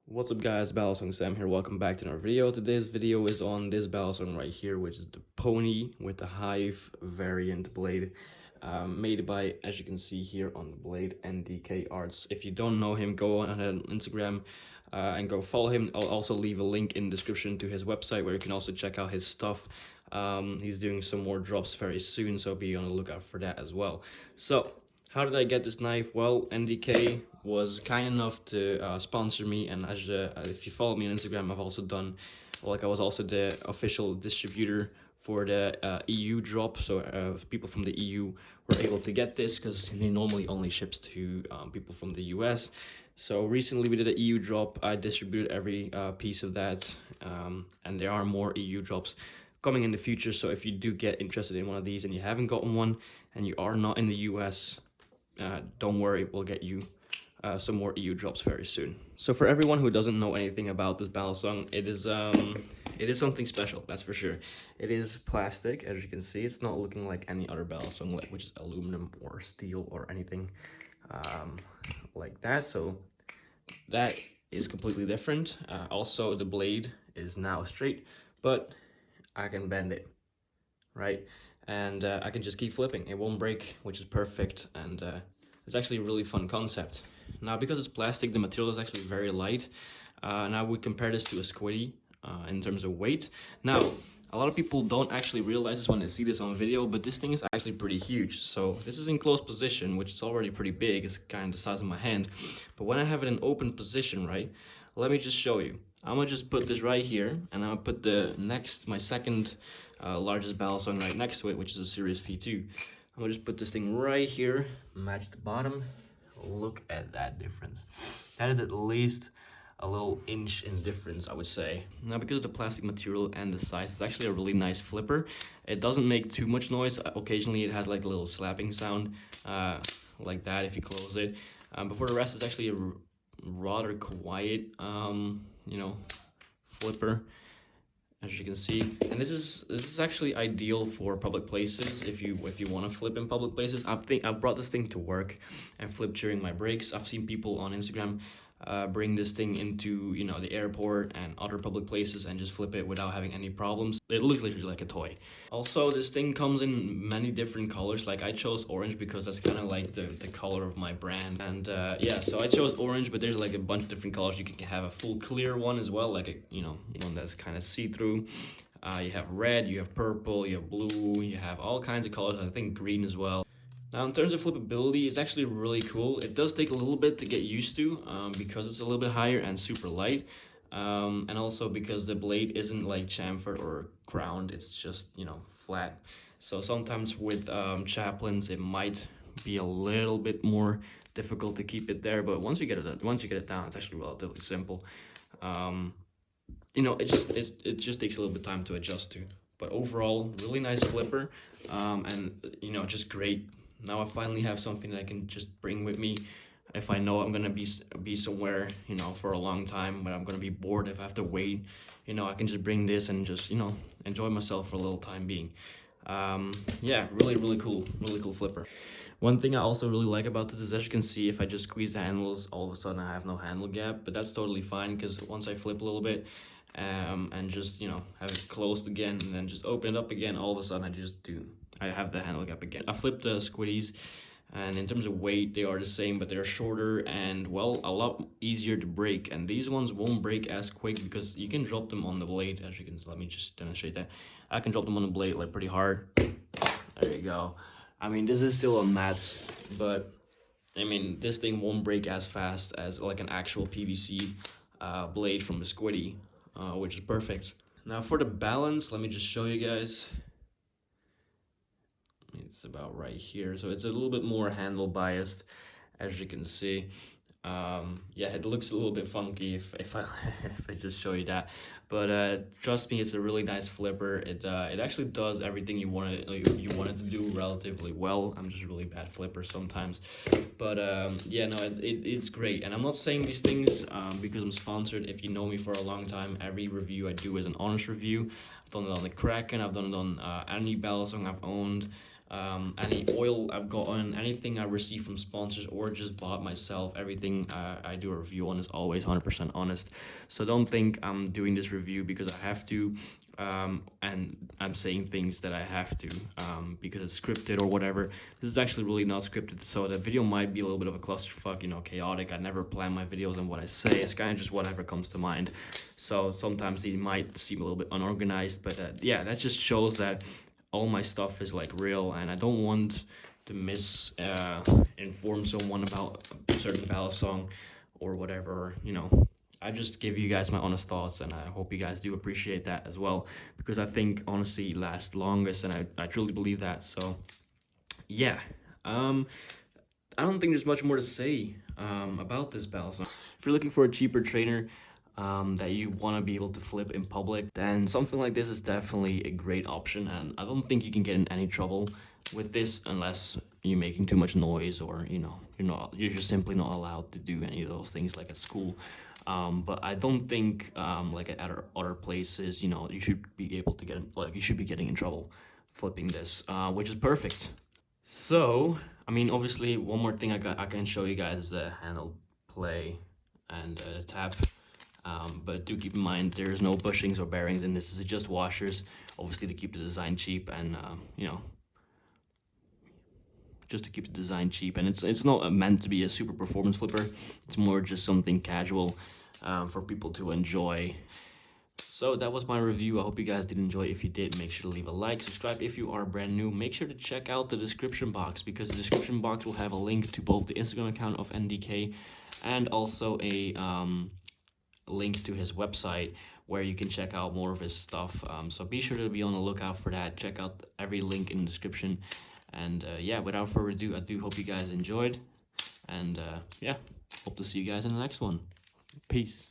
What's up guys, Balisong Sam here, welcome back to another video. Today's video is on this Balisong right here, which is the pony with the Hive variant blade, made by, as you can see here on the blade, NDK Arts. If you don't know him, go on ahead on Instagram and go follow him. I'll also leave a link in the description to his website where you can also check out his stuff. He's doing some more drops very soon, so be on the lookout for that as well. So how did I get this knife? Well, NDK was kind enough to sponsor me, and as if you follow me on Instagram, I've also done, like, I was also the official distributor for the EU drop, so people from the EU were able to get this because he normally only ships to people from the US. So recently we did an EU drop. I distributed every piece of that, and there are more EU drops coming in the future. So if you do get interested in one of these and you haven't gotten one and you are not in the US, don't worry, we'll get you some more EU drops very soon. So for everyone who doesn't know anything about this Balisong, it is something special, that's for sure. It is plastic, as you can see. It's not looking like any other Balisong, which is aluminum or steel or anything like that. So that is completely different. Also, the blade is now straight, but I can bend it, right? And I can just keep flipping. It won't break, which is perfect, and it's actually a really fun concept. Now, because it's plastic, the material is actually very light, and I would compare this to a squiddy in terms of weight. Now, a lot of people don't actually realize this when they see this on video, but this thing is actually pretty huge. So this is in close position, which is already pretty big. It's kind of the size of my hand. But when I have it in open position, right, let me just show you. I'm gonna just put this right here, and I'm gonna put my second largest Balisong right next to it, which is a Series V2. I'm gonna just put this thing right here, match the bottom. Look at that difference. That is at least a little inch in difference, I would say. Now, because of the plastic material and the size, it's actually a really nice flipper. It doesn't make too much noise. Occasionally it has like a little slapping sound like that if you close it. But for the rest, it's actually a rather quiet, flipper, as you can see. And this is actually ideal for public places. If you want to flip in public places, I've brought this thing to work and flip during my breaks. I've seen people on Instagram bring this thing into the airport and other public places and just flip it without having any problems. It looks literally like a toy. Also, this thing comes in many different colors. Like, I chose orange because that's kind of like the color of my brand. And yeah, so I chose orange, but there's like a bunch of different colors. You can have a full clear one as well, like one that's kind of see-through. You have red, you have purple, you have blue, you have all kinds of colors. I think green as well. Now, in terms of flippability, it's actually really cool. It does take a little bit to get used to because it's a little bit higher and super light. And also because the blade isn't like chamfered or crowned, it's just, flat. So sometimes with chaplains, it might be a little bit more difficult to keep it there. But once you get it down, it's actually relatively simple. It just takes a little bit of time to adjust to. But overall, really nice flipper, and just great. Now I finally have something that I can just bring with me if I know I'm gonna be somewhere, for a long time, but I'm gonna be bored if I have to wait. I can just bring this and just, enjoy myself for a little time being. Yeah, really cool flipper. One thing I also really like about this is, as you can see, if I just squeeze the handles, all of a sudden I have no handle gap, but that's totally fine because once I flip a little bit, and just have it closed again and then just open it up again, all of a sudden I have the handle gap again. I flipped the squiddies, and in terms of weight, they are the same, but they're shorter and, well, a lot easier to break. And these ones won't break as quick because you can drop them on the blade. As you can, let me just demonstrate that. I can drop them on the blade like pretty hard. There you go. I mean, this is still on mats, but I mean, this thing won't break as fast as like an actual PVC blade from the squiddy, which is perfect. Now for the balance, let me just show you guys. It's about right here, so it's a little bit more handle biased, as you can see. Yeah, it looks a little bit funky if I if I just show you that, but trust me, it's a really nice flipper. It actually does everything you want it to do relatively well. I'm just a really bad flipper sometimes, but yeah, no, it's great. And I'm not saying these things because I'm sponsored. If you know me for a long time, every review I do is an honest review. I've done it on the Kraken, I've done it on any Balisong I've owned. any oil I've gotten, anything I received from sponsors or just bought myself, everything I do a review on is always 100% honest. So don't think I'm doing this review because I have to, and I'm saying things that I have to because it's scripted or whatever. This is actually really not scripted, so the video might be a little bit of a clusterfuck, you know, chaotic. I never plan my videos and what I say. It's kind of just whatever comes to mind. So sometimes it might seem a little bit unorganized, but yeah, that just shows that all my stuff is like real, and I don't want to inform someone about a certain battle song or whatever, you know. I just give you guys my honest thoughts, and I hope you guys do appreciate that as well, because I think honestly it lasts longest, and I truly believe that. So yeah, I don't think there's much more to say about this battle song. If you're looking for a cheaper trainer that you want to be able to flip in public, then something like this is definitely a great option, and I don't think you can get in any trouble with this unless you're making too much noise, or you know, you're just simply not allowed to do any of those things like at school. But I don't think like at other places, you know, you should be able to you should be getting in trouble flipping this, which is perfect. So I mean, obviously one more thing I can show you guys is the handle play and tap. But do keep in mind there's no bushings or bearings in this. This is just washers, obviously to keep the design cheap, and you know, just to keep the design cheap. And it's not meant to be a super performance flipper. It's more just something casual for people to enjoy. So that was my review. I hope you guys did enjoy. If you did, make sure to leave a like, subscribe if you are brand new. Make sure to check out the description box, because the description box will have a link to both the Instagram account of NDK and also a link to his website where you can check out more of his stuff. So be sure to be on the lookout for that. Check out every link in the description. And yeah, without further ado, I do hope you guys enjoyed. And yeah, hope to see you guys in the next one. Peace.